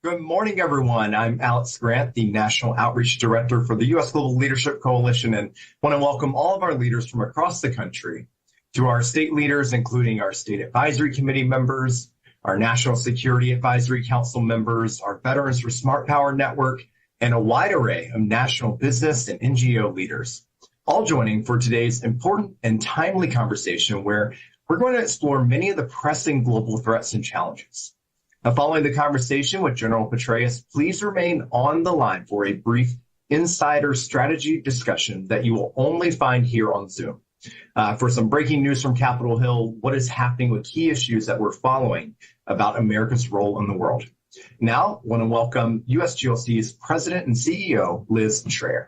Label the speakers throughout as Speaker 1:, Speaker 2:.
Speaker 1: Good morning, everyone. I'm Alex Grant, the National Outreach Director for the U.S. Global Leadership Coalition, and want to welcome all of our leaders from across the country to our state leaders, including our State Advisory Committee members, our National Security Advisory Council members, our Veterans for Smart Power Network, and a wide array of national business and NGO leaders, all joining for today's important and timely conversation where we're going to explore many of the pressing global threats and challenges. Now, following the conversation with General Petraeus, please remain on the line for a brief insider strategy discussion that you will only find here on Zoom. For some breaking news from Capitol Hill, what is happening with key issues that we're following about America's role in the world. Now, I want to welcome USGLC's President and CEO, Liz Schreier.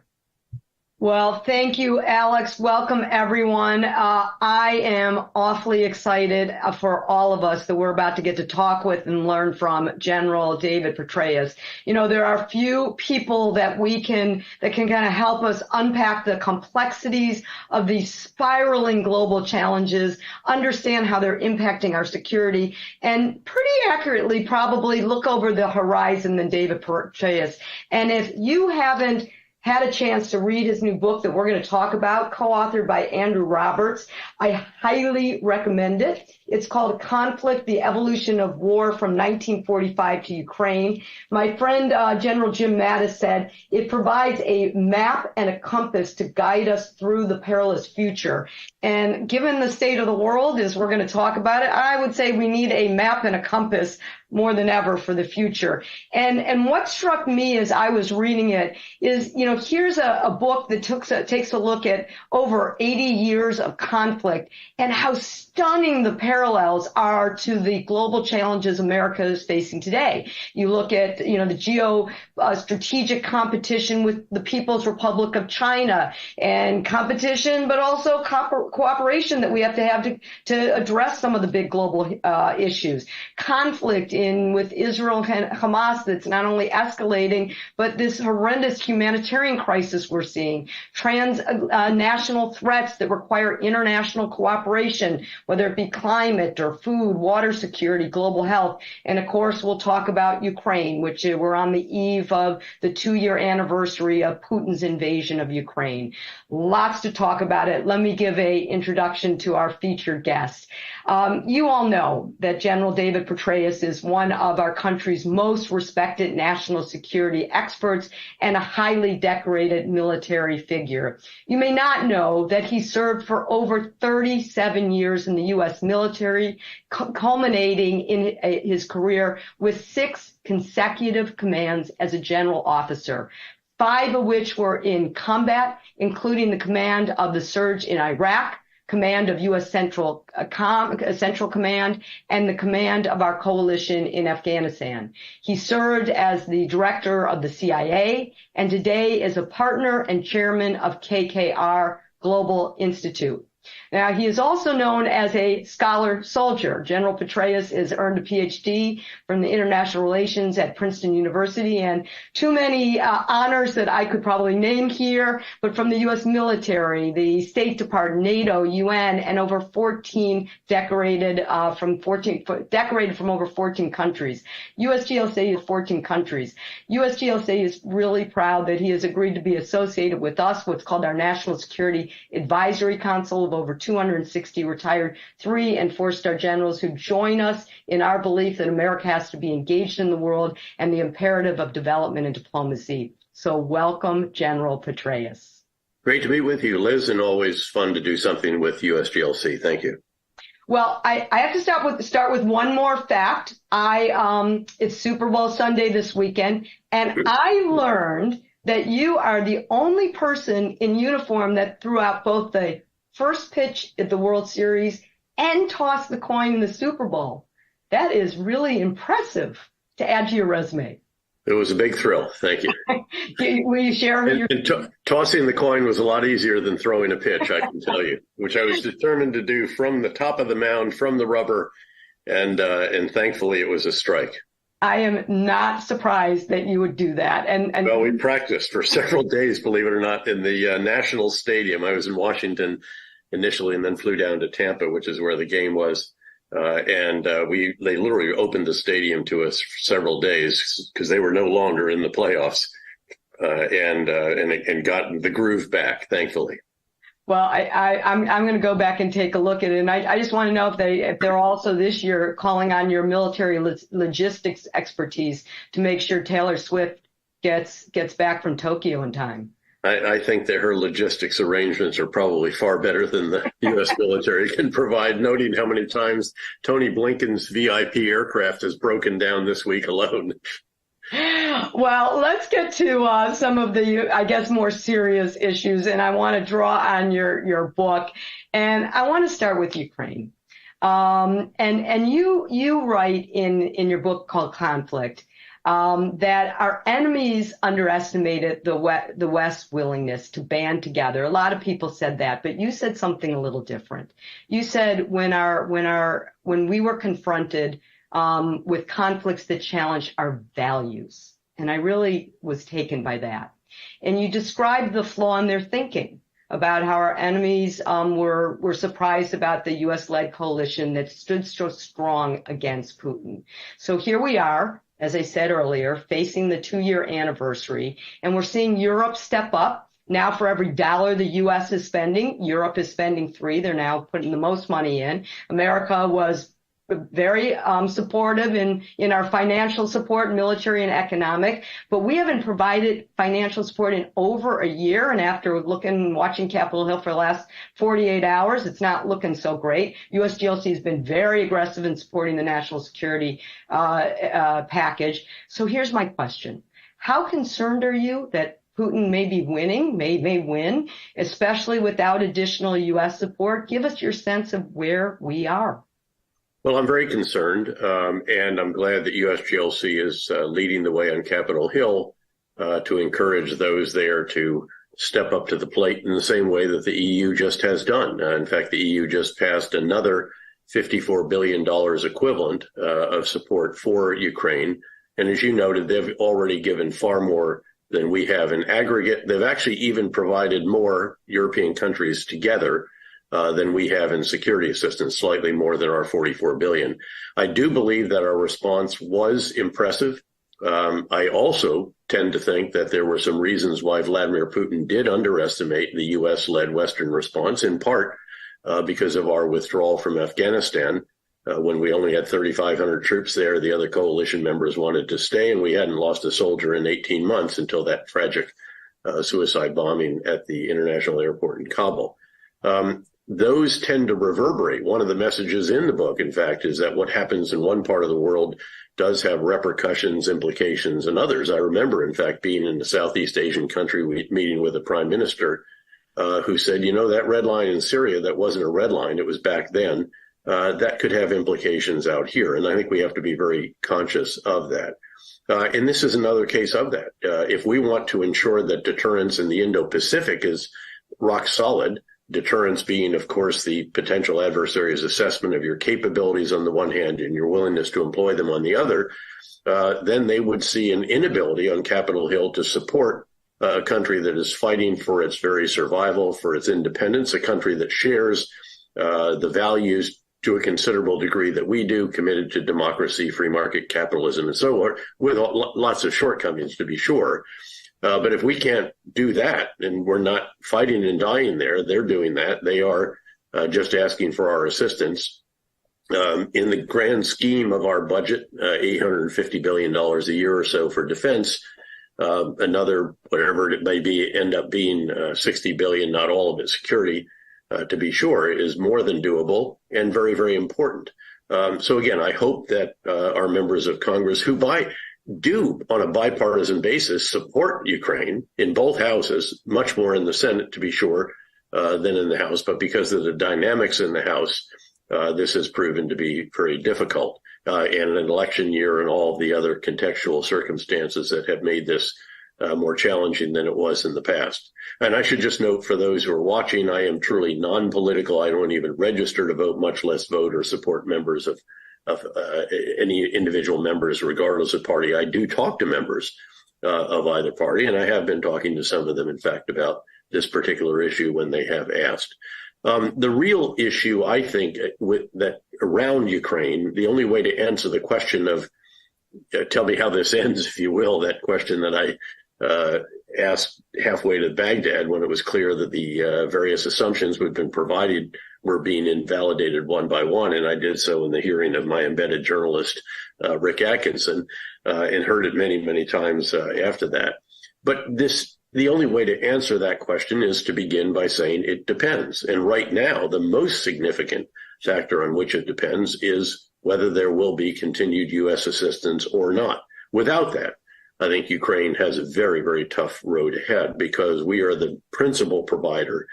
Speaker 2: Well, thank you, Alex. Welcome, everyone. I am awfully excited for all of us that we're about to get to talk with and learn from General David Petraeus. You know, there are few people that can kind of help us unpack the complexities of these spiraling global challenges, understand how they're impacting our security, and pretty accurately probably look over the horizon than David Petraeus. And if you haven't had a chance to read his new book that we're going to talk about, co-authored by Andrew Roberts, I highly recommend it. It's called Conflict, the Evolution of War from 1945 to Ukraine. My friend, General Jim Mattis said it provides a map and a compass to guide us through the perilous future. And given the state of the world, as we're going to talk about it, I would say we need a map and a compass more than ever for the future. And what struck me as I was reading it is, you know, here's a book that takes a look at over 80 years of conflict and how stunning the parallels are to the global challenges America is facing today. You look at, you know, the strategic competition with the People's Republic of China and competition, but also cooperation that we have to address some of the big global issues. Conflict with Israel-Hamas that's not only escalating, but this horrendous humanitarian crisis we're seeing, transnational threats that require international cooperation, whether it be climate or food, water security, global health. And of course, we'll talk about Ukraine, which we're on the eve of the 2-year anniversary of Putin's invasion of Ukraine. Lots to talk about it. Let me give an introduction to our featured guest. You all know that General David Petraeus is one of our country's most respected national security experts and a highly decorated military figure. You may not know that he served for over 37 years in the U.S. military, culminating in his career with 6 consecutive commands as a general officer, 5 of which were in combat, including the command of the surge in Iraq, command of U.S. Central Command, and the command of our coalition in Afghanistan. He served as the director of the CIA and today is a partner and chairman of KKR Global Institute. Now, he is also known as a scholar soldier. General Petraeus has earned a PhD from the International Relations at Princeton University, and too many honors that I could probably name here, but from the U.S. military, the State Department, NATO, UN, and over 14 decorated from over 14 countries. USGLC is 14 countries. USGLC is really proud that he has agreed to be associated with us, what's called our National Security Advisory Council of over 260 retired 3- and 4-star generals who join us in our belief that America has to be engaged in the world and the imperative of development and diplomacy. So welcome, General Petraeus.
Speaker 3: Great to be with you, Liz, and always fun to do something with USGLC. Thank you.
Speaker 2: Well, I have to start with one more fact. It's Super Bowl Sunday this weekend, and I learned that you are the only person in uniform that threw out both the first pitch at the World Series and tossed the coin in the Super Bowl. That is really impressive to add to your resume.
Speaker 3: It was a big thrill. Thank you.
Speaker 2: Will you share?
Speaker 3: Tossing the coin was a lot easier than throwing a pitch, I can tell you, which I was determined to do from the top of the mound, from the rubber, and thankfully it was a strike.
Speaker 2: I am not surprised that you would do that.
Speaker 3: Well, we practiced for several days, believe it or not, in the National Stadium. I was in Washington initially and then flew down to Tampa, which is where the game was. They literally opened the stadium to us for several days because they were no longer in the playoffs, and got the groove back, thankfully.
Speaker 2: Well, I'm going to go back and take a look at it, and I just want to know if they're also this year calling on your military logistics expertise to make sure Taylor Swift gets back from Tokyo in time.
Speaker 3: I think that her logistics arrangements are probably far better than the U.S. military can provide, noting how many times Tony Blinken's VIP aircraft has broken down this week alone.
Speaker 2: Well, let's get to some of the, I guess, more serious issues, and I want to draw on your book, and I want to start with Ukraine. And you write in your book called Conflict that our enemies underestimated the West's willingness to band together. A lot of people said that, but you said something a little different. You said when we were confronted with conflicts that challenged our values, and I really was taken by that. And you described the flaw in their thinking about how our enemies were surprised about the U.S.-led coalition that stood so strong against Putin. So here we are, as I said earlier, facing the 2-year anniversary, and we're seeing Europe step up. Now, for every dollar the U.S. is spending, Europe is spending $3. They're now putting the most money in. America was very supportive in our financial support, military and economic, but we haven't provided financial support in over a year. And after watching Capitol Hill for the last 48 hours, it's not looking so great. USGLC has been very aggressive in supporting the national security package. So here's my question. How concerned are you that Putin may be winning, may win, especially without additional U.S. support? Give us your sense of where we are.
Speaker 3: Well, I'm very concerned, and I'm glad that USGLC is leading the way on Capitol Hill to encourage those there to step up to the plate in the same way that the EU just has done. In fact, the EU just passed another $54 billion equivalent of support for Ukraine. And as you noted, they've already given far more than we have in aggregate. They've actually even provided more European countries together than we have in security assistance, slightly more than our $44 billion. I do believe that our response was impressive. I also tend to think that there were some reasons why Vladimir Putin did underestimate the U.S.-led Western response, in part because of our withdrawal from Afghanistan. When we only had 3,500 troops there, the other coalition members wanted to stay, and we hadn't lost a soldier in 18 months until that tragic suicide bombing at the international airport in Kabul. Those tend to reverberate. One of the messages in the book, in fact, is that what happens in one part of the world does have repercussions, implications in others. I remember, in fact, being in a Southeast Asian country, meeting with a prime minister who said, that red line in Syria, that wasn't a red line. It was back then. That could have implications out here. And I think we have to be very conscious of that. And this is another case of that. If we want to ensure that deterrence in the Indo-Pacific is rock solid, deterrence being, of course, the potential adversary's assessment of your capabilities on the one hand and your willingness to employ them on the other, then they would see an inability on Capitol Hill to support a country that is fighting for its very survival, for its independence, a country that shares the values to a considerable degree that we do, committed to democracy, free market capitalism, and so on, with lots of shortcomings, to be sure. But if we can't do that, and we're not fighting and dying there, they're doing that. They are just asking for our assistance. In the grand scheme of our budget, $850 billion a year or so for defense, another, whatever it may be, end up being $60 billion, not all of it security, to be sure, is more than doable and very, very important. So again, I hope that our members of Congress who do on a bipartisan basis support Ukraine in both houses, much more in the Senate, to be sure, than in the House. But because of the dynamics in the House, this has proven to be very difficult. And an election year and all of the other contextual circumstances that have made this more challenging than it was in the past. And I should just note for those who are watching, I am truly non-political. I don't even register to vote, much less vote or support members of any individual members, regardless of party. I do talk to members of either party, and I have been talking to some of them, in fact, about this particular issue when they have asked. The real issue, I think, with that around Ukraine, the only way to answer the question of tell me how this ends, if you will, that question that I asked halfway to Baghdad when it was clear that the various assumptions we've been provided were being invalidated one by one. And I did so in the hearing of my embedded journalist, Rick Atkinson, and heard it many, many times after that. But the only way to answer that question is to begin by saying it depends. And right now, the most significant factor on which it depends is whether there will be continued U.S. assistance or not. Without that, I think Ukraine has a very, very tough road ahead because we are the principal provider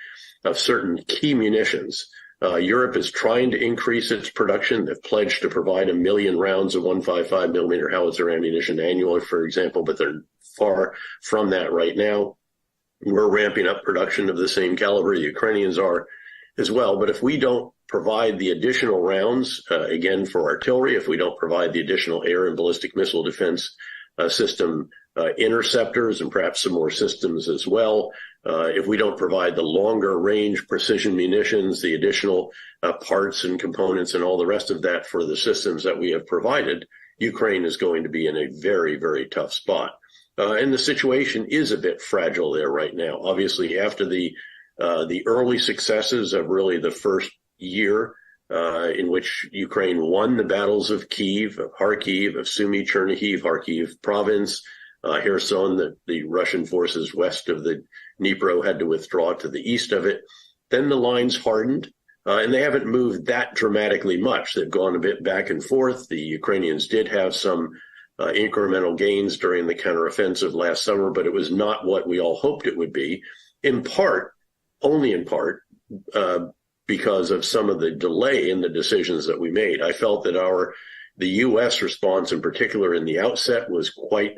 Speaker 3: of certain key munitions. Europe is trying to increase its production. They've pledged to provide 1 million rounds of 155 millimeter howitzer ammunition annually, for example, but they're far from that right now. We're ramping up production of the same caliber. The Ukrainians are as well. But if we don't provide the additional rounds, again, for artillery, if we don't provide the additional air and ballistic missile defense system interceptors and perhaps some more systems as well, if we don't provide the longer range precision munitions, the additional parts and components and all the rest of that for the systems that we have provided, Ukraine is going to be in a very, very tough spot. And the situation is a bit fragile there right now. Obviously, after the early successes of really the first year in which Ukraine won the battles of Kyiv, of Kharkiv, of Sumy, Chernihiv, Kharkiv province, Kherson, the Russian forces west of the Dnipro had to withdraw to the east of it. Then the lines hardened, and they haven't moved that dramatically much. They've gone a bit back and forth. The Ukrainians did have some incremental gains during the counteroffensive last summer, but it was not what we all hoped it would be, in part, only in part, because of some of the delay in the decisions that we made. I felt that the U.S. response in particular in the outset was quite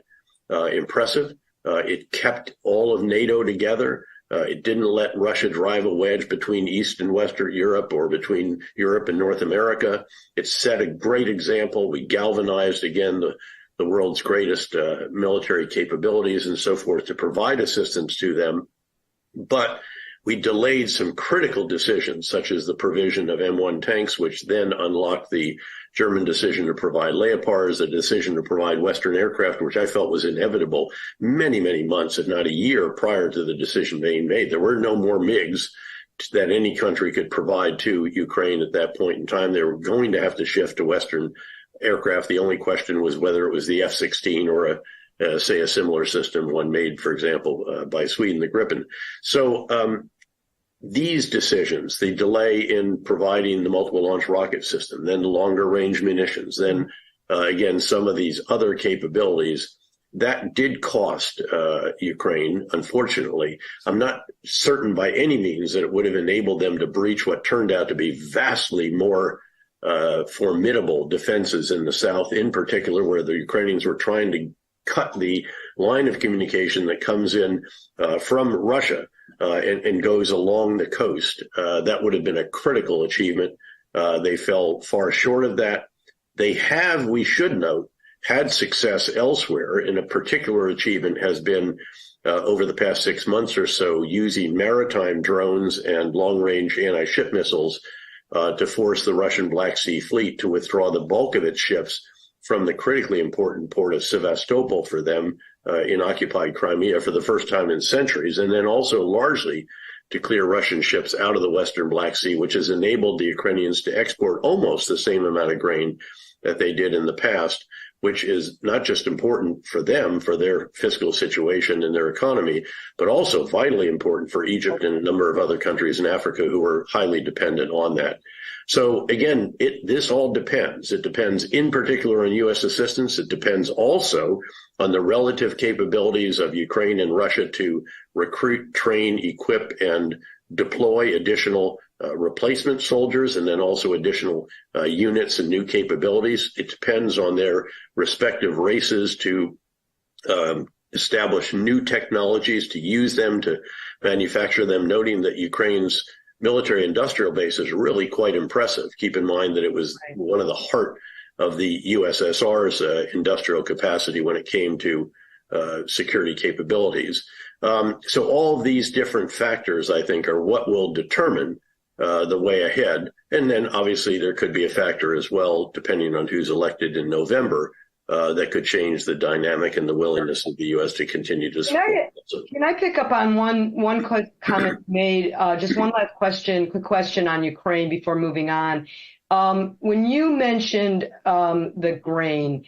Speaker 3: impressive. It kept all of NATO together. It didn't let Russia drive a wedge between East and Western Europe or between Europe and North America. It set a great example. We galvanized, again, the world's greatest military capabilities and so forth to provide assistance to them. But we delayed some critical decisions, such as the provision of M1 tanks, which then unlocked the German decision to provide Leopards, the decision to provide Western aircraft, which I felt was inevitable many, many months, if not a year, prior to the decision being made. There were no more MiGs that any country could provide to Ukraine at that point in time. They were going to have to shift to Western aircraft. The only question was whether it was the F-16 or say a similar system, one made, for example, by Sweden, the Gripen. So these decisions, the delay in providing the multiple launch rocket system, then the longer range munitions, then again, some of these other capabilities, that did cost Ukraine, unfortunately. I'm not certain by any means that it would have enabled them to breach what turned out to be vastly more formidable defenses in the south, in particular, where the Ukrainians were trying to cut the line of communication that comes in from Russia and goes along the coast. That would have been a critical achievement. They fell far short of that. They have, we should note, had success elsewhere, and a particular achievement has been over the past 6 months or so using maritime drones and long-range anti-ship missiles to force the Russian Black Sea Fleet to withdraw the bulk of its ships from the critically important port of Sevastopol for them in occupied Crimea for the first time in centuries, and then also largely to clear Russian ships out of the Western Black Sea, which has enabled the Ukrainians to export almost the same amount of grain that they did in the past, which is not just important for them, for their fiscal situation and their economy, but also vitally important for Egypt and a number of other countries in Africa who are highly dependent on that. So again, this all depends. It depends in particular on U.S. assistance. It depends also on the relative capabilities of Ukraine and Russia to recruit, train, equip, and deploy additional replacement soldiers, and then also additional units and new capabilities. It depends on their respective races to establish new technologies, to use them, to manufacture them, noting that Ukraine's military industrial base is really quite impressive. Keep in mind that it was one of the heart of the USSR's industrial capacity when it came to security capabilities. So all of these different factors, I think, are what will determine the way ahead. And then obviously there could be a factor as well, depending on who's elected in November, that could change the dynamic and the willingness of the U.S. to continue to support.
Speaker 2: Can I pick up on one quick comment made? Just one last quick question on Ukraine before moving on. When you mentioned the grain,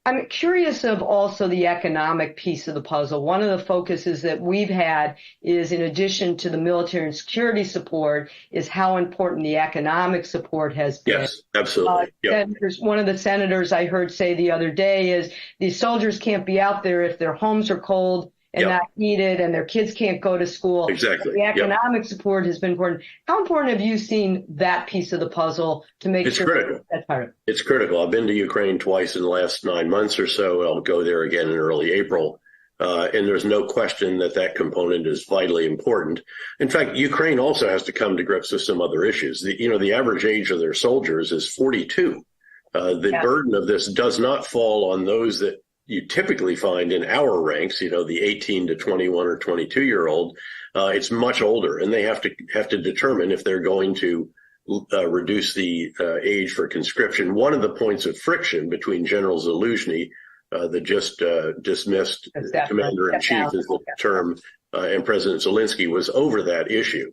Speaker 2: I'm curious of also the economic piece of the puzzle. One of the focuses that we've had is, in addition to the military and security support, is how important the economic support has been.
Speaker 3: Yes, absolutely. Yep.
Speaker 2: One of the senators I heard say the other day is these soldiers can't be out there if their homes are cold and not heated, and their kids can't go to school.
Speaker 3: Exactly.
Speaker 2: The economic support has been important. How important have you seen that piece of the puzzle to make
Speaker 3: it's
Speaker 2: sure
Speaker 3: critical.
Speaker 2: That's part of it?
Speaker 3: It's critical. I've been to Ukraine twice in the last 9 months or so. I'll go there again in early April. And there's no question that component is vitally important. In fact, Ukraine also has to come to grips with some other issues. The average age of their soldiers is 42. The burden of this does not fall on those that you typically find in our ranks, the 18 to 21 or 22-year-old. It's much older, and they have to determine if they're going to reduce the age for conscription. One of the points of friction between General Zaluzhny, the just dismissed commander-in-chief is the term, and President Zelensky was over that issue.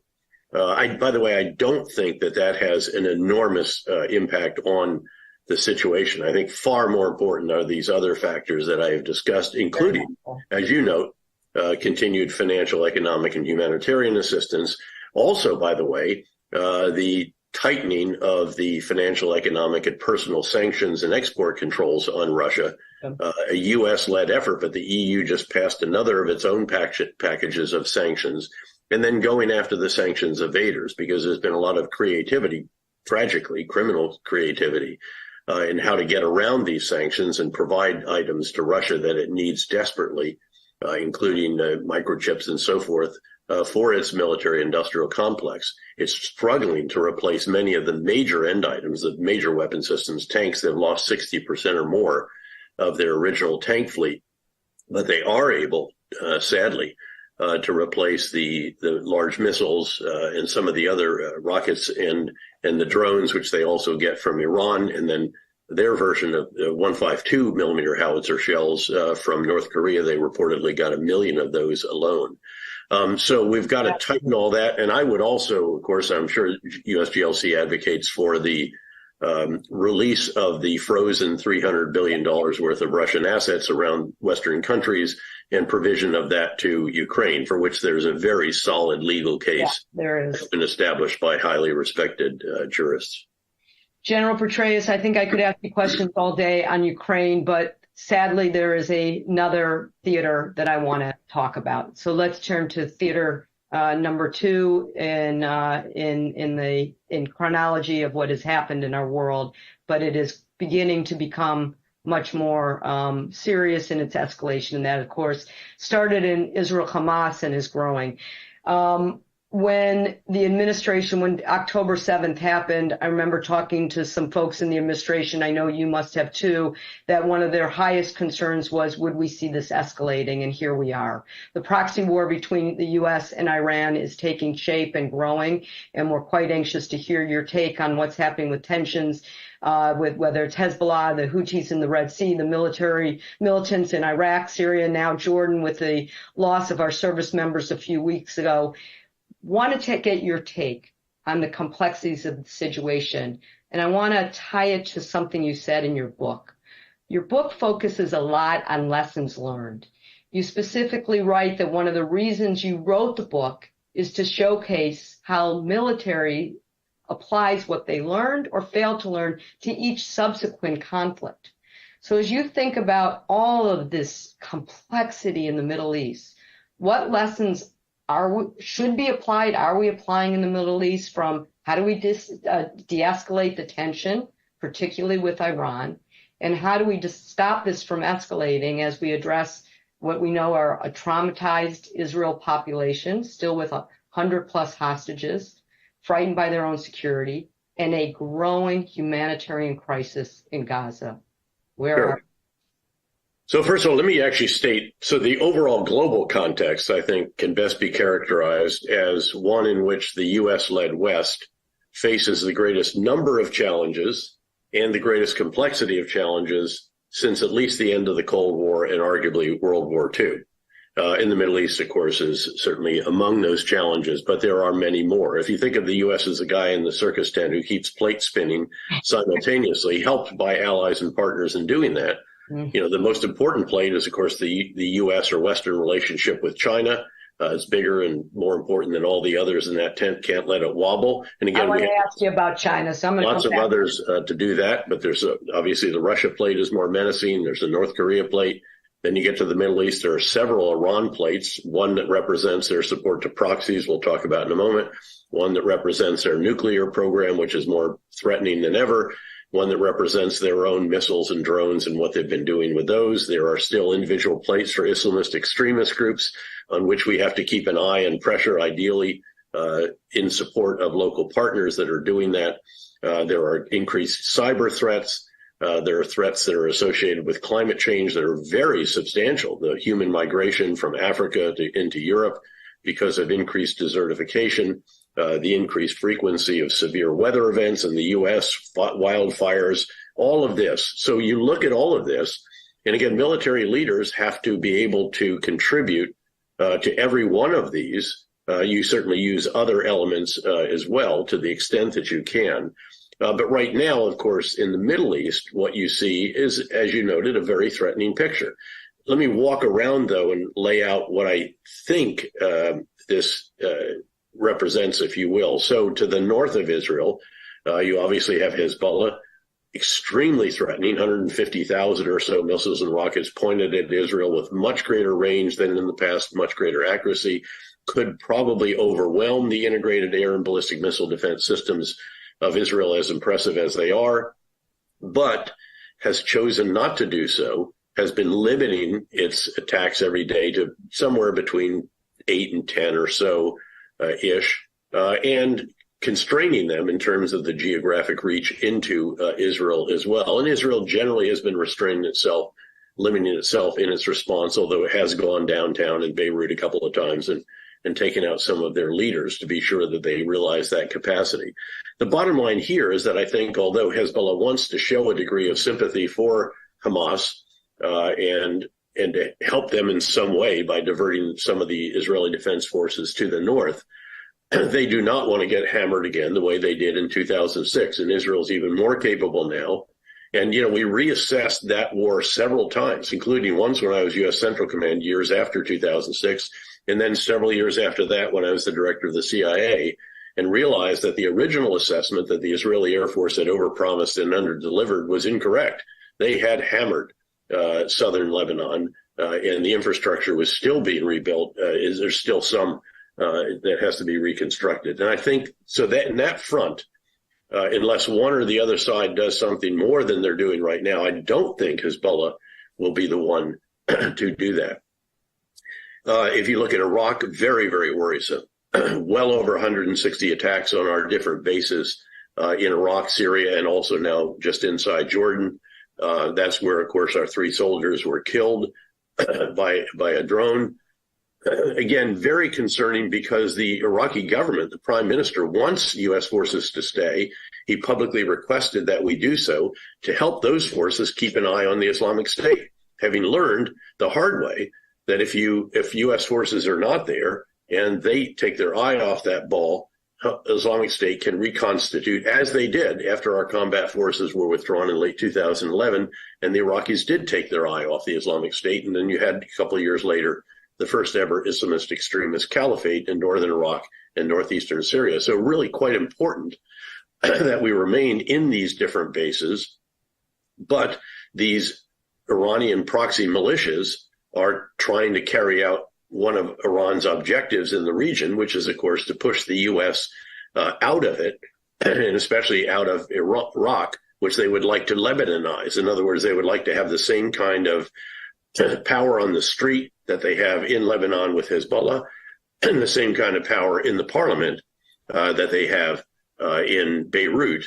Speaker 3: By the way, I don't think that has an enormous impact on the situation. I think far more important are these other factors that I have discussed, including, as you note, continued financial, economic, and humanitarian assistance. Also, by the way, the tightening of the financial, economic, and personal sanctions and export controls on Russia, a U.S.-led effort, but the EU just passed another of its own packages of sanctions, and then going after the sanctions evaders, because there's been a lot of creativity, tragically, criminal creativity, in how to get around these sanctions and provide items to Russia that it needs desperately, including microchips and so forth, for its military-industrial complex. It's struggling to replace many of the major end items, the major weapon systems, tanks that have lost 60% or more of their original tank fleet. But they are able, sadly, to replace the large missiles and some of the other rockets and the drones, which they also get from Iran, and then their version of 152 millimeter howitzer shells from North Korea. They reportedly got 1 million of those alone. So we've got to tighten all that. And I would also, of course, I'm sure USGLC advocates for the release of the frozen $300 billion worth of Russian assets around Western countries and provision of that to Ukraine, for which there's a very solid legal case that's been established by highly respected jurists.
Speaker 2: General Petraeus, I think I could ask you questions all day on Ukraine, but sadly there is another theater that I want to talk about. So let's turn to theater number 2 in chronology of what has happened in our world, but it is beginning to become much more serious in its escalation. And that, of course, started in Israel-Hamas and is growing. When October 7th happened, I remember talking to some folks in the administration, I know you must have too, that one of their highest concerns was, would we see this escalating? And here we are. The proxy war between the U.S. and Iran is taking shape and growing, and we're quite anxious to hear your take on what's happening with tensions, with whether it's Hezbollah, the Houthis in the Red Sea, the militants in Iraq, Syria, now Jordan, with the loss of our service members a few weeks ago. Want to get your take on the complexities of the situation, and I want to tie it to something you said in your book. Your book focuses a lot on lessons learned. You specifically write that one of the reasons you wrote the book is to showcase how military applies what they learned or failed to learn to each subsequent conflict. So as you think about all of this complexity in the Middle East, what lessons should be applied? Are we applying in the Middle East? From how do we de-escalate the tension, particularly with Iran? And how do we just stop this from escalating as we address what we know are a traumatized Israel population, still with 100+ hostages, frightened by their own security, and a growing humanitarian crisis in Gaza? Where are we?
Speaker 3: So first of all, let me actually state, so the overall global context, I think, can best be characterized as one in which the U.S.-led West faces the greatest number of challenges and the greatest complexity of challenges since at least the end of the Cold War and arguably World War II. In the Middle East, of course, is certainly among those challenges, but there are many more. If you think of the U.S. as a guy in the circus tent who keeps plate spinning simultaneously, helped by allies and partners in doing that, the most important plate is, of course, the U.S. or Western relationship with China. It's bigger and more important than all the others in that tent. Can't let it wobble. And again,
Speaker 2: I want to ask you about China. So I'm going to
Speaker 3: lots of others to do that, but there's obviously the Russia plate is more menacing. There's the North Korea plate. Then you get to the Middle East. There are several Iran plates. One that represents their support to proxies, we'll talk about in a moment. One that represents their nuclear program, which is more threatening than ever. One that represents their own missiles and drones and what they've been doing with those. There are still individual plates for Islamist extremist groups on which we have to keep an eye and pressure, ideally, in support of local partners that are doing that. There are increased cyber threats. There are threats that are associated with climate change that are very substantial. The human migration from Africa into Europe because of increased desertification, the increased frequency of severe weather events in the U.S., wildfires, all of this. So you look at all of this, and again, military leaders have to be able to contribute to every one of these. You certainly use other elements as well to the extent that you can. But right now, of course, in the Middle East, what you see is, as you noted, a very threatening picture. Let me walk around, though, and lay out what I think this represents, if you will. So to the north of Israel, you obviously have Hezbollah, extremely threatening, 150,000 or so missiles and rockets pointed at Israel with much greater range than in the past, much greater accuracy, could probably overwhelm the integrated air and ballistic missile defense systems of Israel, as impressive as they are, but has chosen not to do so, has been limiting its attacks every day to somewhere between 8 and 10 or so ish, and constraining them in terms of the geographic reach into Israel as well. And Israel generally has been restraining itself, limiting itself in its response, although it has gone downtown in Beirut a couple of times and taken out some of their leaders to be sure that they realize that capacity. The bottom line here is that I think although Hezbollah wants to show a degree of sympathy for Hamas and to help them in some way by diverting some of the Israeli Defense Forces to the north, they do not want to get hammered again the way they did in 2006. And Israel's even more capable now. And, we reassessed that war several times, including once when I was U.S. Central Command years after 2006, and then several years after that when I was the director of the CIA, and realized that the original assessment that the Israeli Air Force had overpromised and underdelivered was incorrect. They had hammered southern Lebanon, and the infrastructure was still being rebuilt. There's still some that has to be reconstructed. And I think so that in that front, unless one or the other side does something more than they're doing right now, I don't think Hezbollah will be the one to do that. If you look at Iraq, very, very worrisome. Well over 160 attacks on our different bases in Iraq, Syria, and also now just inside Jordan. That's where, of course, our 3 soldiers were killed by a drone. Again, very concerning because the Iraqi government, the prime minister, wants U.S. forces to stay. He publicly requested that we do so to help those forces keep an eye on the Islamic State, having learned the hard way that if U.S. forces are not there and they take their eye off that ball, Islamic State can reconstitute, as they did after our combat forces were withdrawn in late 2011, and the Iraqis did take their eye off the Islamic State. And then you had a couple of years later the first ever Islamist extremist caliphate in northern Iraq and northeastern Syria. So really quite important that we remain in these different bases. But these Iranian proxy militias are trying to carry out one of Iran's objectives in the region, which is, of course, to push the U.S. Out of it, and especially out of Iraq, which they would like to Lebanonize. In other words, they would like to have the same kind of power on the street that they have in Lebanon with Hezbollah, and the same kind of power in the parliament that they have in Beirut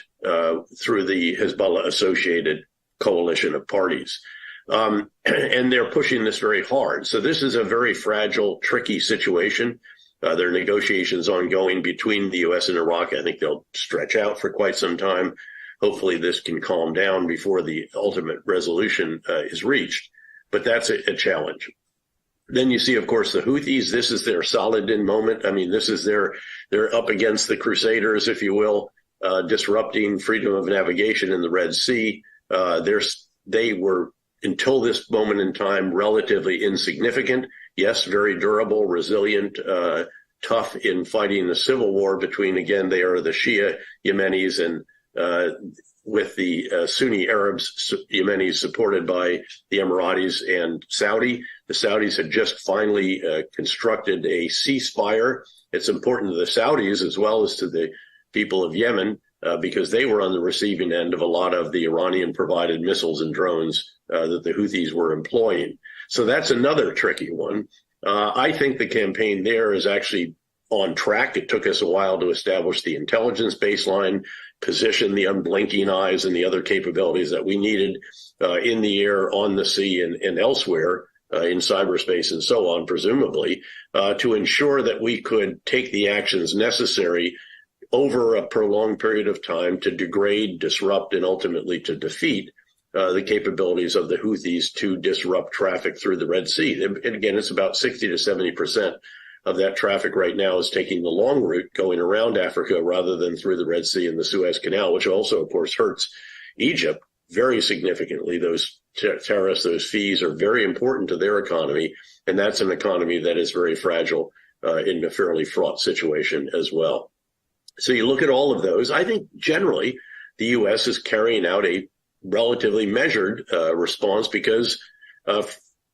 Speaker 3: through the Hezbollah-associated coalition of parties. And they're pushing this very hard. So this is a very fragile, tricky situation. There are negotiations ongoing between the U.S. and Iraq. I think they'll stretch out for quite some time. Hopefully this can calm down before the ultimate resolution is reached. But that's a challenge. Then you see, of course, the Houthis. This is their Saladin moment. I mean, this is they're up against the Crusaders, if you will, disrupting freedom of navigation in the Red Sea. They were, until this moment in time, relatively insignificant. Yes, very durable, resilient, tough in fighting the civil war between, again, they are the Shia Yemenis and with the Sunni Arabs, Yemenis supported by the Emiratis and Saudi. The Saudis had just finally constructed a ceasefire. It's important to the Saudis as well as to the people of Yemen because they were on the receiving end of a lot of the Iranian-provided missiles and drones that the Houthis were employing. So that's another tricky one. I think the campaign there is actually on track. It took us a while to establish the intelligence baseline, position the unblinking eyes and the other capabilities that we needed in the air, on the sea, and elsewhere in cyberspace and so on, presumably, to ensure that we could take the actions necessary over a prolonged period of time to degrade, disrupt, and ultimately to defeat the capabilities of the Houthis to disrupt traffic through the Red Sea. And again, it's about 60 to 70% of that traffic right now is taking the long route going around Africa rather than through the Red Sea and the Suez Canal, which also, of course, hurts Egypt very significantly. Those tariffs, those fees are very important to their economy, and that's an economy that is very fragile in a fairly fraught situation as well. So you look at all of those. I think generally the U.S. is carrying out a relatively measured response because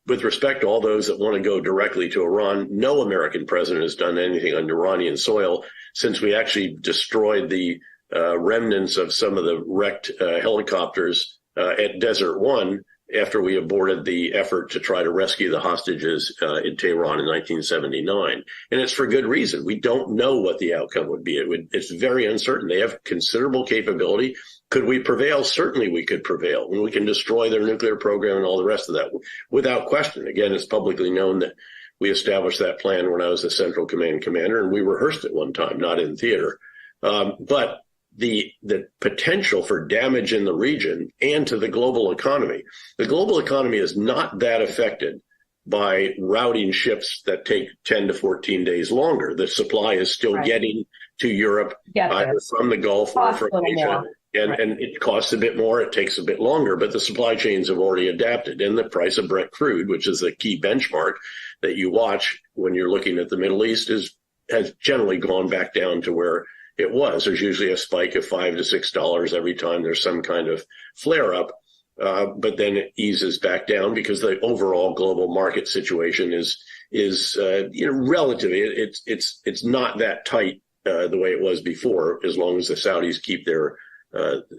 Speaker 3: with respect to all those that want to go directly to Iran, no American president has done anything on Iranian soil since we actually destroyed the remnants of some of the wrecked helicopters at Desert One after we aborted the effort to try to rescue the hostages in Tehran in 1979. And it's for good reason. We don't know what the outcome would be. It's very uncertain. They have considerable capability. Could we prevail? Certainly we could prevail. And we can destroy their nuclear program and all the rest of that without question. Again, it's publicly known that we established that plan when I was the Central Command commander, and we rehearsed it one time, not in theater. But the potential for damage in the region and to the global economy. The global economy is not that affected by routing ships that take 10 to 14 days longer. The supply is still getting to Europe either from the Gulf or from Asia. And it costs a bit more, it takes a bit longer, but the supply chains have already adapted. And the price of Brent crude, which is the key benchmark that you watch when you're looking at the Middle East, has generally gone back down to where it was. There's usually a spike of $5 to $6 every time there's some kind of flare up, but then it eases back down because the overall global market situation is relatively it's not that tight the way it was before, as long as the Saudis keep their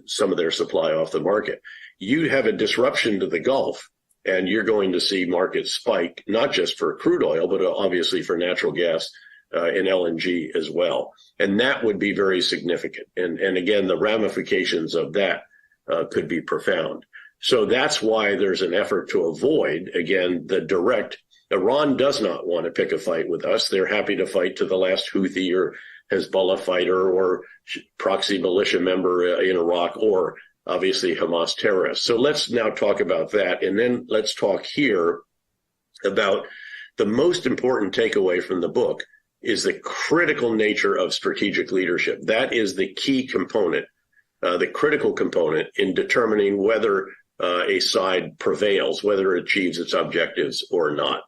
Speaker 3: some of their supply off the market. You have a disruption to the Gulf, and you're going to see markets spike, not just for crude oil, but obviously for natural gas and LNG as well. And that would be very significant. And again, the ramifications of that could be profound. So that's why there's an effort to avoid, again, the direct. Iran does not want to pick a fight with us. They're happy to fight to the last Houthi or Hezbollah fighter or proxy militia member in Iraq, or obviously Hamas terrorists. So let's now talk about that. And then let's talk here about the most important takeaway from the book is the critical nature of strategic leadership. That is the key component, the critical component in determining whether a side prevails, whether it achieves its objectives or not.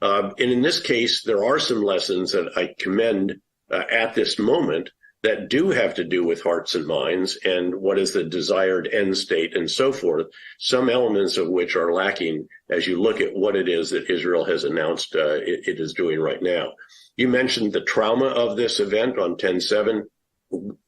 Speaker 3: And in this case, there are some lessons that I commend at this moment that do have to do with hearts and minds and what is the desired end state and so forth, some elements of which are lacking as you look at what it is that Israel has announced it is doing right now. You mentioned the trauma of this event on 10/7.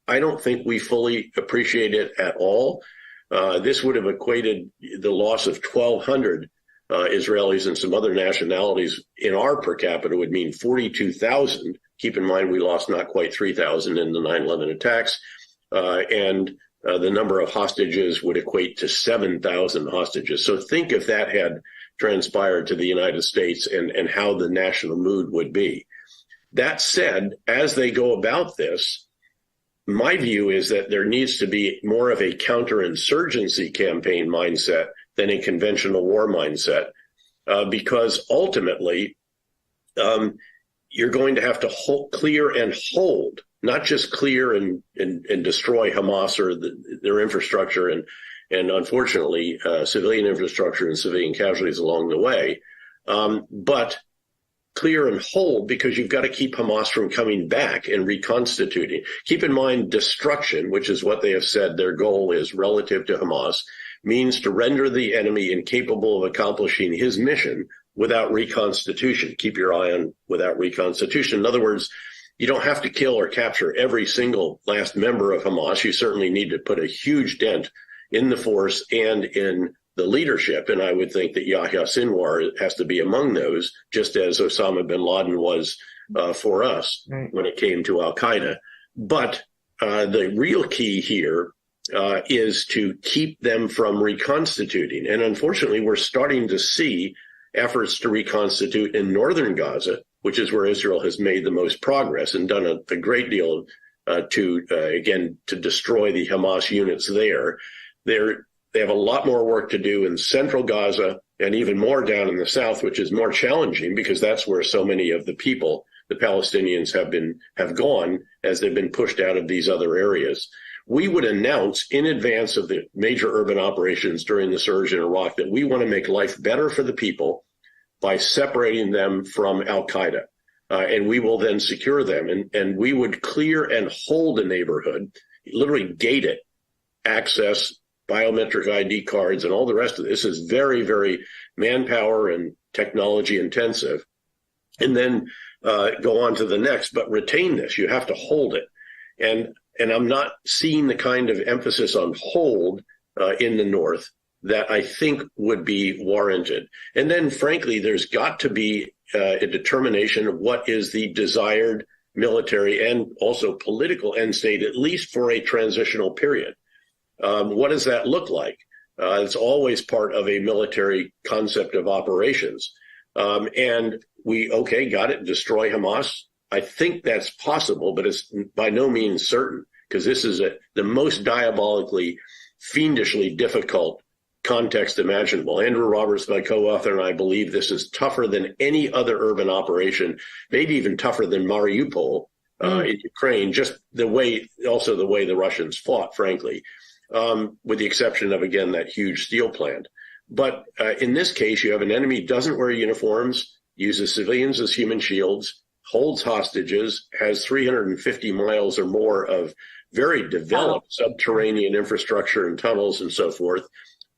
Speaker 3: I don't think we fully appreciate it at all. This would have equated the loss of 1,200 Israelis and some other nationalities in our per capita would mean 42,000. Keep in mind, we lost not quite 3,000 in the 9/11 attacks. And the number of hostages would equate to 7,000 hostages. So think if that had transpired to the United States and how the national mood would be. That said, as they go about this, my view is that there needs to be more of a counterinsurgency campaign mindset than a conventional war mindset, because ultimately you're going to have to clear and hold, not just clear and destroy Hamas or their infrastructure and unfortunately civilian infrastructure and civilian casualties along the way, but clear and hold, because you've got to keep Hamas from coming back and reconstituting. Keep in mind, destruction, which is what they have said their goal is relative to Hamas, means to render the enemy incapable of accomplishing his mission without reconstitution. Keep your eye on without reconstitution. In other words, you don't have to kill or capture every single last member of Hamas. You certainly need to put a huge dent in the force and in the leadership. And I would think that Yahya Sinwar has to be among those, just as Osama bin Laden was for us when it came to al-Qaeda. But the real key here is to keep them from reconstituting. And unfortunately, we're starting to see efforts to reconstitute in northern Gaza, which is where Israel has made the most progress and done a great deal to destroy the Hamas units there. They have a lot more work to do in central Gaza and even more down in the south, which is more challenging because that's where so many of the people, the Palestinians, have gone as they've been pushed out of these other areas. We would announce in advance of the major urban operations during the surge in Iraq that we want to make life better for the people by separating them from al-Qaeda. And we will then secure them. And we would clear and hold a neighborhood, literally gate it, access, biometric ID cards, and all the rest of this is very, very manpower and technology intensive. And then go on to the next, but retain this. You have to hold it. And I'm not seeing the kind of emphasis on hold in the North that I think would be warranted. And then, frankly, there's got to be a determination of what is the desired military and also political end state, at least for a transitional period. What does that look like? It's always part of a military concept of operations. And got it, destroy Hamas. I think that's possible, but it's by no means certain, because this is the most diabolically, fiendishly difficult context imaginable. Andrew Roberts, my co-author, and I believe this is tougher than any other urban operation, maybe even tougher than Mariupol in Ukraine, just the way the Russians fought, frankly. With the exception of, again, that huge steel plant. But in this case, you have an enemy doesn't wear uniforms, uses civilians as human shields, holds hostages, has 350 miles or more of very developed subterranean infrastructure and tunnels and so forth,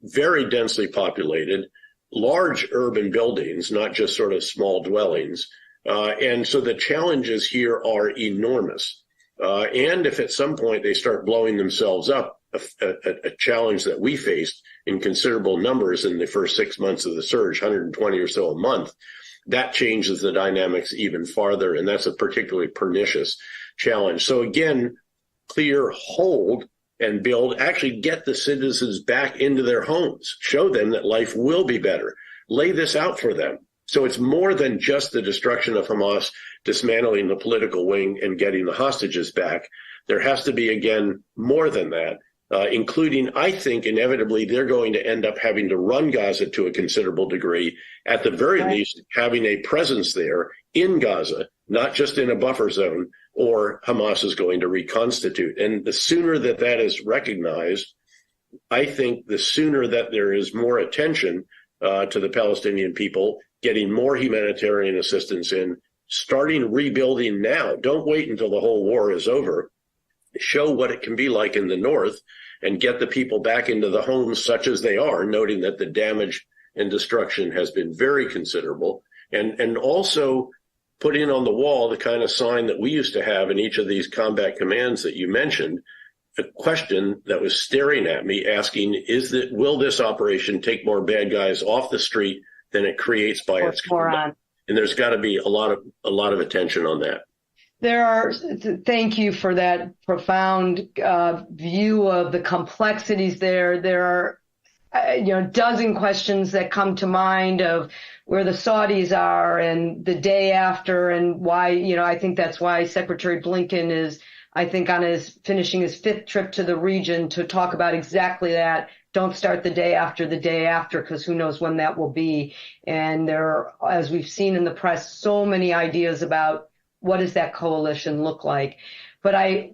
Speaker 3: very densely populated, large urban buildings, not just sort of small dwellings. And so the challenges here are enormous. And if at some point they start blowing themselves up, a challenge that we faced in considerable numbers in the first 6 months of the surge, 120 or so a month, that changes the dynamics even farther, and that's a particularly pernicious challenge. So again, clear, hold, and build, actually get the citizens back into their homes, show them that life will be better, lay this out for them. So it's more than just the destruction of Hamas, dismantling the political wing and getting the hostages back. There has to be, again, more than that. Including, I think, inevitably, they're going to end up having to run Gaza to a considerable degree, at the very least, having a presence there in Gaza, not just in a buffer zone, or Hamas is going to reconstitute. And the sooner that is recognized, I think the sooner that there is more attention to the Palestinian people, getting more humanitarian assistance in, starting rebuilding now. Don't wait until the whole war is over. Show what it can be like in the north and get the people back into the homes such as they are, noting that the damage and destruction has been very considerable. And also put in on the wall the kind of sign that we used to have in each of these combat commands that you mentioned, a question that was staring at me asking, will this operation take more bad guys off the street than it creates by its conduct? And there's got to be a lot of attention on that.
Speaker 2: Thank you for that profound view of the complexities there. There are dozen questions that come to mind of where the Saudis are and the day after, and why, I think that's why Secretary Blinken is, I think, finishing his 5th trip to the region to talk about exactly that. Don't start the day after, because who knows when that will be. And there are, as we've seen in the press, so many ideas about what does that coalition look like. But I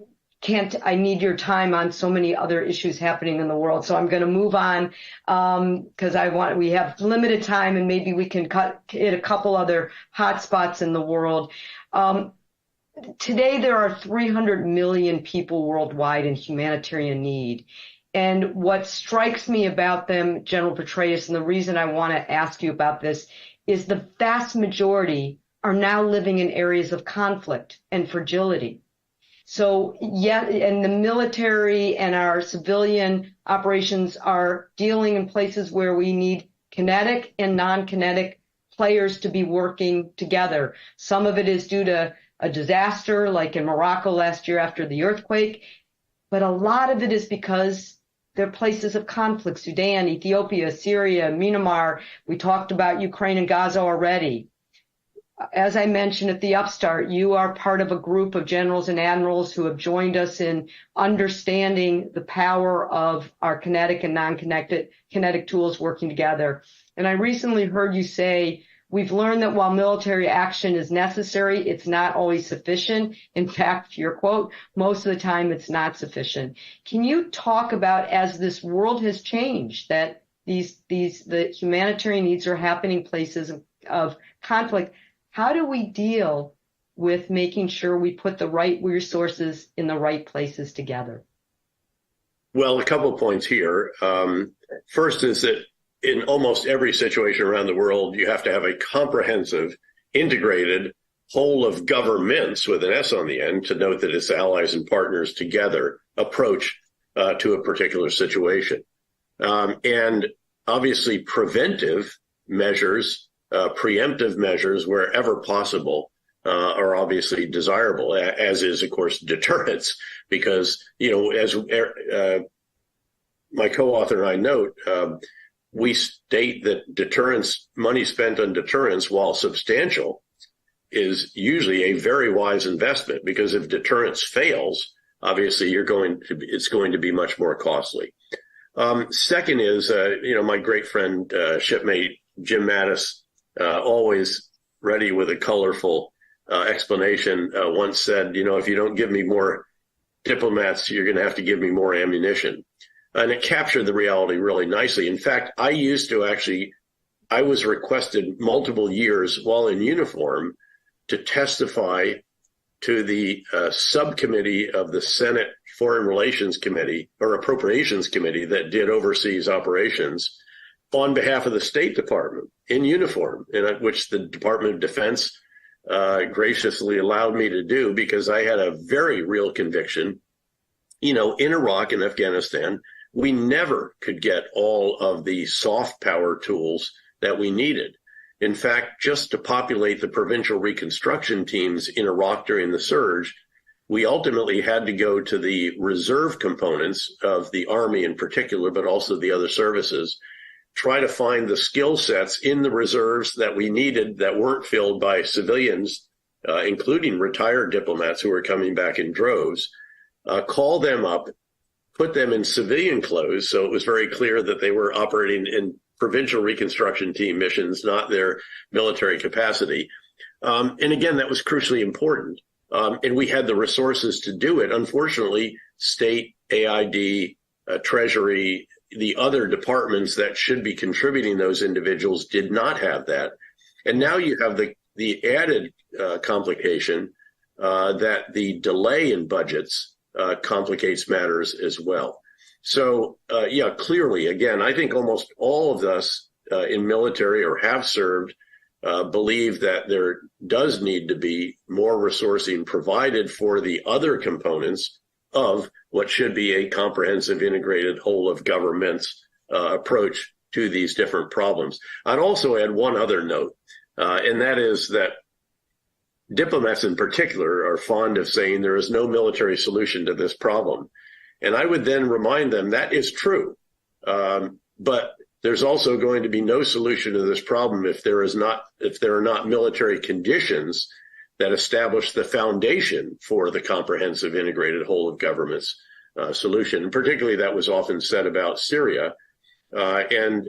Speaker 2: need your time on so many other issues happening in the world. So I'm going to move on because we have limited time, and maybe we can hit a couple other hot spots in the world. Today, there are 300 million people worldwide in humanitarian need. And what strikes me about them, General Petraeus, and the reason I want to ask you about this, is the vast majority are now living in areas of conflict and fragility. So, and the military and our civilian operations are dealing in places where we need kinetic and non-kinetic players to be working together. Some of it is due to a disaster like in Morocco last year after the earthquake, but a lot of it is because they're places of conflict: Sudan, Ethiopia, Syria, Myanmar. We talked about Ukraine and Gaza already. As I mentioned at the upstart, you are part of a group of generals and admirals who have joined us in understanding the power of our kinetic and non-kinetic tools working together. And I recently heard you say, we've learned that while military action is necessary, it's not always sufficient. In fact, your quote, most of the time it's not sufficient. Can you talk about, as this world has changed, that the humanitarian needs are happening places of conflict? How do we deal with making sure we put the right resources in the right places together?
Speaker 3: Well, a couple of points here. First is that in almost every situation around the world, you have to have a comprehensive, integrated, whole of governments with an S on the end, to note that it's allies and partners together approach to a particular situation. And obviously preventive measures, preemptive measures wherever possible are obviously desirable, as is, of course, deterrence, because, as my co-author and I note, we state that deterrence, money spent on deterrence, while substantial, is usually a very wise investment, because if deterrence fails, obviously it's going to be much more costly. Second is, my great friend, shipmate Jim Mattis, always ready with a colorful explanation, once said, if you don't give me more diplomats, you're going to have to give me more ammunition. And it captured the reality really nicely. In fact, I was requested multiple years while in uniform to testify to the subcommittee of the Senate Foreign Relations Committee, or Appropriations Committee, that did overseas operations on behalf of the State Department in uniform, which the Department of Defense graciously allowed me to do, because I had a very real conviction, in Iraq and Afghanistan, we never could get all of the soft power tools that we needed. In fact, just to populate the provincial reconstruction teams in Iraq during the surge, we ultimately had to go to the reserve components of the Army in particular, but also the other services, try to find the skill sets in the reserves that we needed that weren't filled by civilians, including retired diplomats who were coming back in droves, call them up, put them in civilian clothes, so it was very clear that they were operating in provincial reconstruction team missions, not their military capacity. And again, that was crucially important. And we had the resources to do it. Unfortunately, state, AID, Treasury, the other departments that should be contributing those individuals did not have that. And now you have the added complication that the delay in budgets complicates matters as well. So, clearly, again, I think almost all of us in military or have served believe that there does need to be more resourcing provided for the other components of what should be a comprehensive, integrated, whole of governments approach to these different problems. I'd also add one other note, and that is that diplomats in particular are fond of saying there is no military solution to this problem. And I would then remind them that is true. But there's also going to be no solution to this problem if there are not military conditions that establish the foundation for the comprehensive integrated whole of governments solution. And particularly that was often said about Syria. And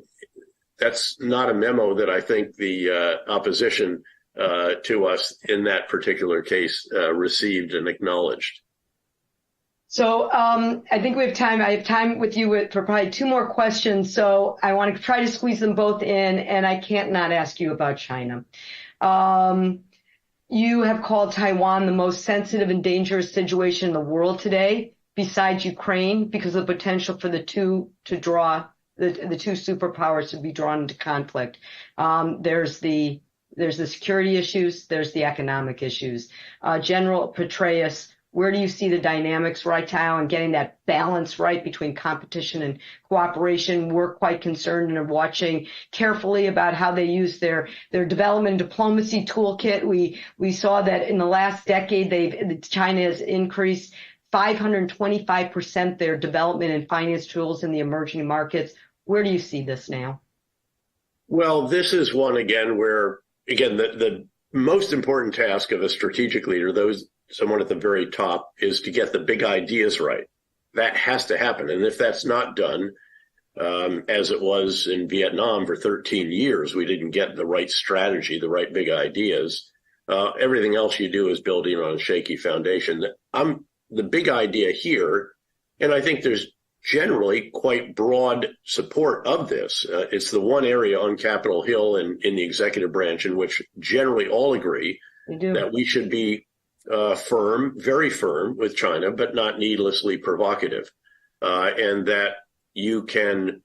Speaker 3: that's not a memo that I think the opposition to us in that particular case received and acknowledged.
Speaker 2: So I think we have time. I have time with you for probably two more questions. So I want to try to squeeze them both in, and I can't not ask you about China. You have called Taiwan the most sensitive and dangerous situation in the world today, besides Ukraine, because of the potential for the two to draw the two superpowers to be drawn into conflict. There's the security issues. There's the economic issues. General Petraeus, where do you see the dynamics right now and getting that balance right between competition and cooperation? We're quite concerned and are watching carefully about how they use their development and diplomacy toolkit. We saw that in the last decade, China has increased 525% their development and finance tools in the emerging markets. Where do you see this now?
Speaker 3: Well, this is one, again, where, again, the most important task of a strategic leader, someone at the very top, is to get the big ideas right. That has to happen. And if that's not done, as it was in Vietnam for 13 years, we didn't get the right strategy, the right big ideas. Everything else you do is building on a shaky foundation. The big idea here, and I think there's generally quite broad support of this. It's the one area on Capitol Hill and in the executive branch in which generally all agree that we should be firm, very firm with China, but not needlessly provocative, and that you can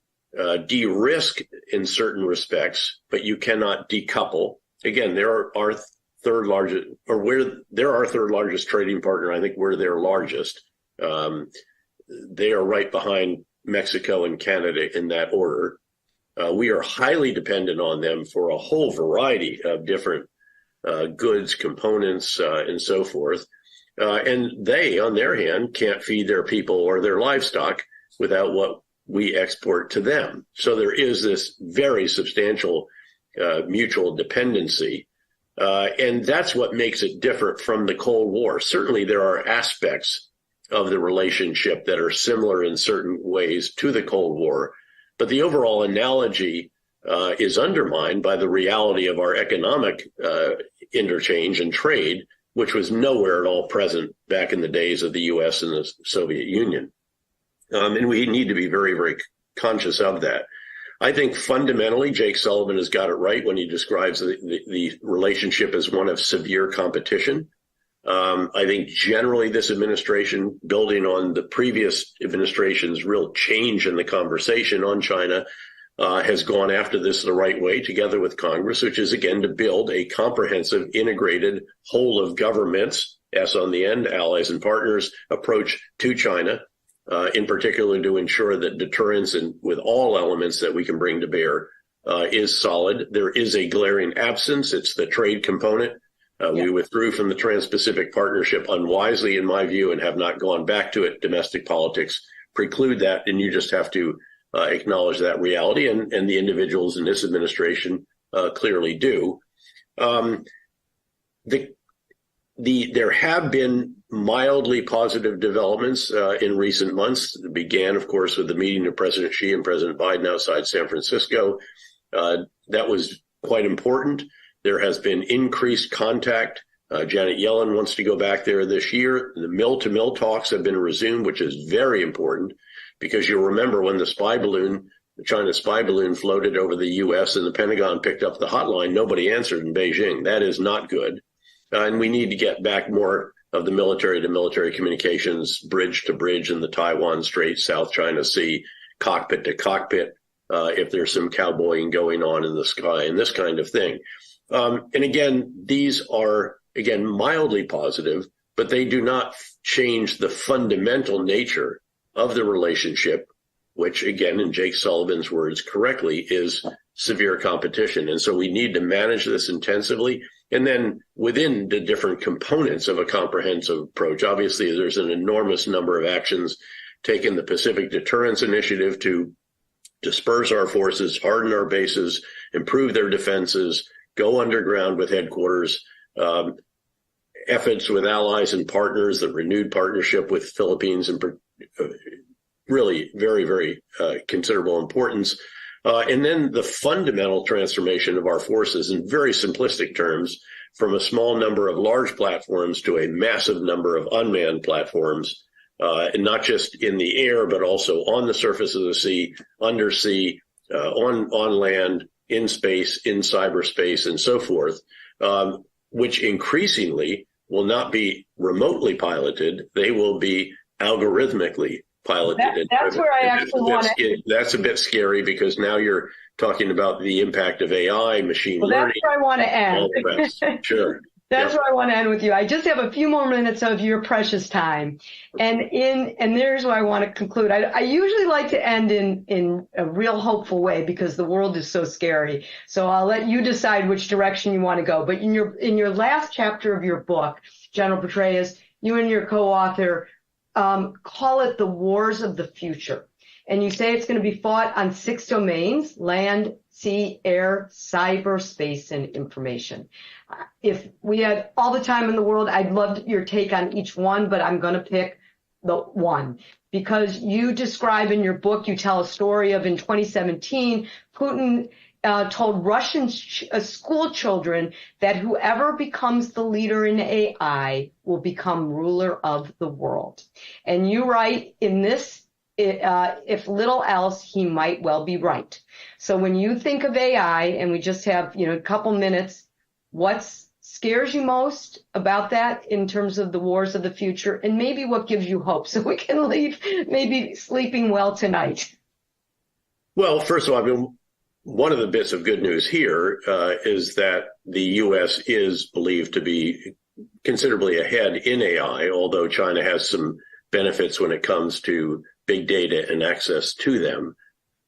Speaker 3: de-risk in certain respects, but you cannot decouple. Again, they're our third largest trading partner. I think we're their largest. They are right behind Mexico and Canada in that order. We are highly dependent on them for a whole variety of different goods, components, and so forth. And they, on their hand, can't feed their people or their livestock without what we export to them. So there is this very substantial mutual dependency. And that's what makes it different from the Cold War. Certainly there are aspects of the relationship that are similar in certain ways to the Cold War, but the overall analogy is undermined by the reality of our economic interchange and trade, which was nowhere at all present back in the days of the U.S. and the Soviet Union. And we need to be very, very conscious of that. I think fundamentally, Jake Sullivan has got it right when he describes the relationship as one of severe competition. I think generally this administration, building on the previous administration's real change in the conversation on China, has gone after this the right way together with Congress, which is, again, to build a comprehensive, integrated whole of governments, S on the end, allies and partners approach to China, in particular to ensure that deterrence and with all elements that we can bring to bear is solid. There is a glaring absence. It's the trade component. We withdrew from the Trans-Pacific Partnership unwisely, in my view, and have not gone back to it. Domestic politics preclude that, and you just have to acknowledge that reality, and the individuals in this administration clearly do. There have been mildly positive developments in recent months. It began, of course, with the meeting of President Xi and President Biden outside San Francisco. That was quite important. There has been increased contact. Janet Yellen wants to go back there this year. The mill-to-mill talks have been resumed, which is very important, because you'll remember when the China spy balloon floated over the U.S. and the Pentagon picked up the hotline, nobody answered in Beijing. That is not good. And we need to get back more of the military-to-military communications, bridge-to-bridge in the Taiwan Strait, South China Sea, cockpit-to-cockpit, if there's some cowboying going on in the sky and this kind of thing. And again, these are, mildly positive, but they do not change the fundamental nature of the relationship, which, again, in Jake Sullivan's words correctly, is severe competition. And so we need to manage this intensively. And then within the different components of a comprehensive approach, obviously, there's an enormous number of actions taken, the Pacific Deterrence Initiative to disperse our forces, harden our bases, improve their defenses, go underground with headquarters, efforts with allies and partners, the renewed partnership with Philippines, and really very, very considerable importance. And then the fundamental transformation of our forces in very simplistic terms, from a small number of large platforms to a massive number of unmanned platforms, and not just in the air, but also on the surface of the sea, undersea, on land, in space, in cyberspace, and so forth, which increasingly will not be remotely piloted. They will be algorithmically piloted.
Speaker 2: That's where I actually want to.
Speaker 3: That's a bit scary, because now you're talking about the impact of AI, machine learning.
Speaker 2: That's where I want to end.
Speaker 3: Sure.
Speaker 2: That's where I want to end with you. I just have a few more minutes of your precious time. And there's where I want to conclude. I usually like to end in a real hopeful way, because the world is so scary. So I'll let you decide which direction you want to go. But in your last chapter of your book, General Petraeus, you and your co-author call it the wars of the future. And you say it's going to be fought on 6 domains: land, sea, air, cyberspace, and information. If we had all the time in the world, I'd love your take on each one, but I'm going to pick the one, because you describe in your book, you tell a story of in 2017, Putin told Russian school children that whoever becomes the leader in AI will become ruler of the world. And you write in this, if little else, he might well be right. So when you think of AI, and we just have a couple minutes, what scares you most about that in terms of the wars of the future, and maybe what gives you hope, so we can leave maybe sleeping well tonight?
Speaker 3: Well, first of all, one of the bits of good news here is that the U.S. is believed to be considerably ahead in AI, although China has some benefits when it comes to big data and access to them.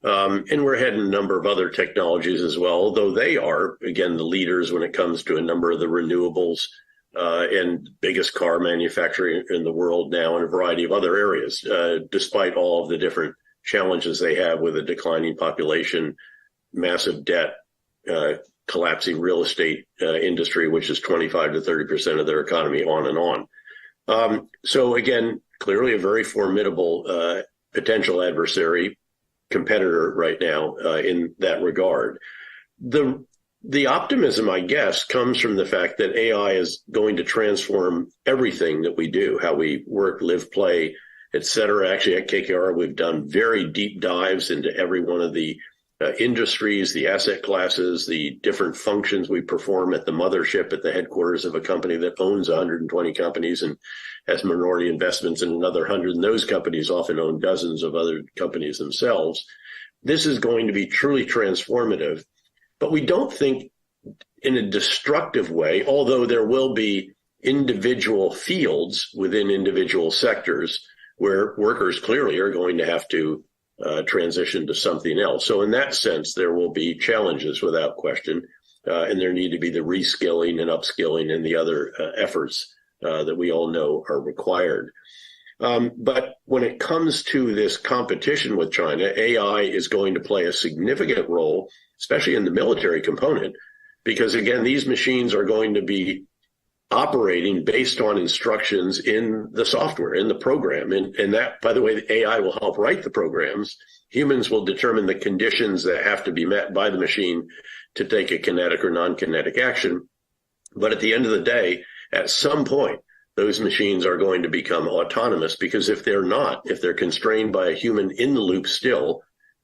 Speaker 3: And we're ahead in a number of other technologies as well, although they are, again, the leaders when it comes to a number of the renewables and biggest car manufacturer in the world now, in a variety of other areas, despite all of the different challenges they have with a declining population, massive debt, collapsing real estate industry, which is 25 to 30% of their economy, on and on. So again, clearly a very formidable potential adversary, competitor right now in that regard. The optimism, I guess, comes from the fact that AI is going to transform everything that we do, how we work, live, play, et cetera. Actually, at KKR, we've done very deep dives into every one of the industries, the asset classes, the different functions we perform at the mothership, at the headquarters of a company that owns 120 companies and has minority investments in another 100. And those companies often own dozens of other companies themselves. This is going to be truly transformative, but we don't think in a destructive way, although there will be individual fields within individual sectors where workers clearly are going to have to transition to something else. So in that sense, there will be challenges without question, and there need to be the reskilling and upskilling and the other efforts that we all know are required. But when it comes to this competition with China, AI is going to play a significant role, especially in the military component, because again, these machines are going to be operating based on instructions in the software, in the program. And that, by the way, the AI will help write the programs. Humans will determine the conditions that have to be met by the machine to take a kinetic or non-kinetic action. But at the end of the day, at some point, those machines are going to become autonomous, because if they're not, if they're constrained by a human in the loop still,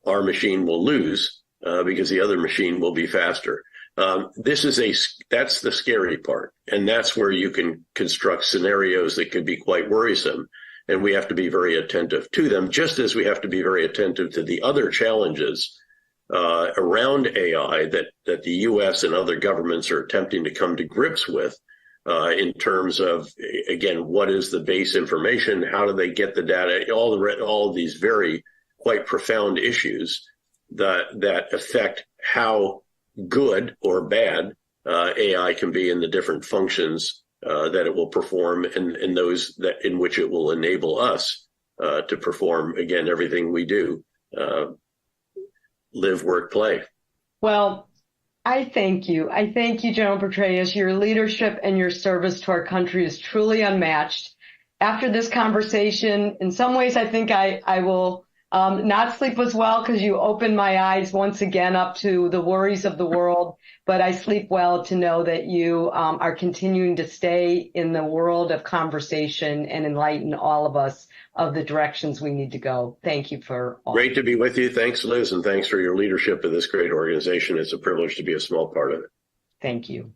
Speaker 3: our machine will lose because the other machine will be faster. That's the scary part. And that's where you can construct scenarios that could be quite worrisome. And we have to be very attentive to them, just as we have to be very attentive to the other challenges around AI that the U.S. and other governments are attempting to come to grips with in terms of, again, what is the base information? How do they get the data? All of these very quite profound issues that affect how good or bad AI can be in the different functions that it will perform, and those that in which it will enable us to perform, again, everything we do. live, work, play.
Speaker 2: Well, I thank you. I thank you, General Petraeus. Your leadership and your service to our country is truly unmatched. After this conversation, in some ways, I think I will not sleep as well because you opened my eyes once again up to the worries of the world. But I sleep well to know that you are continuing to stay in the world of conversation and enlighten all of us of the directions we need to go. Thank you for all.
Speaker 3: Great to be with you. Thanks, Liz, and thanks for your leadership of this great organization. It's a privilege to be a small part of it.
Speaker 2: Thank you.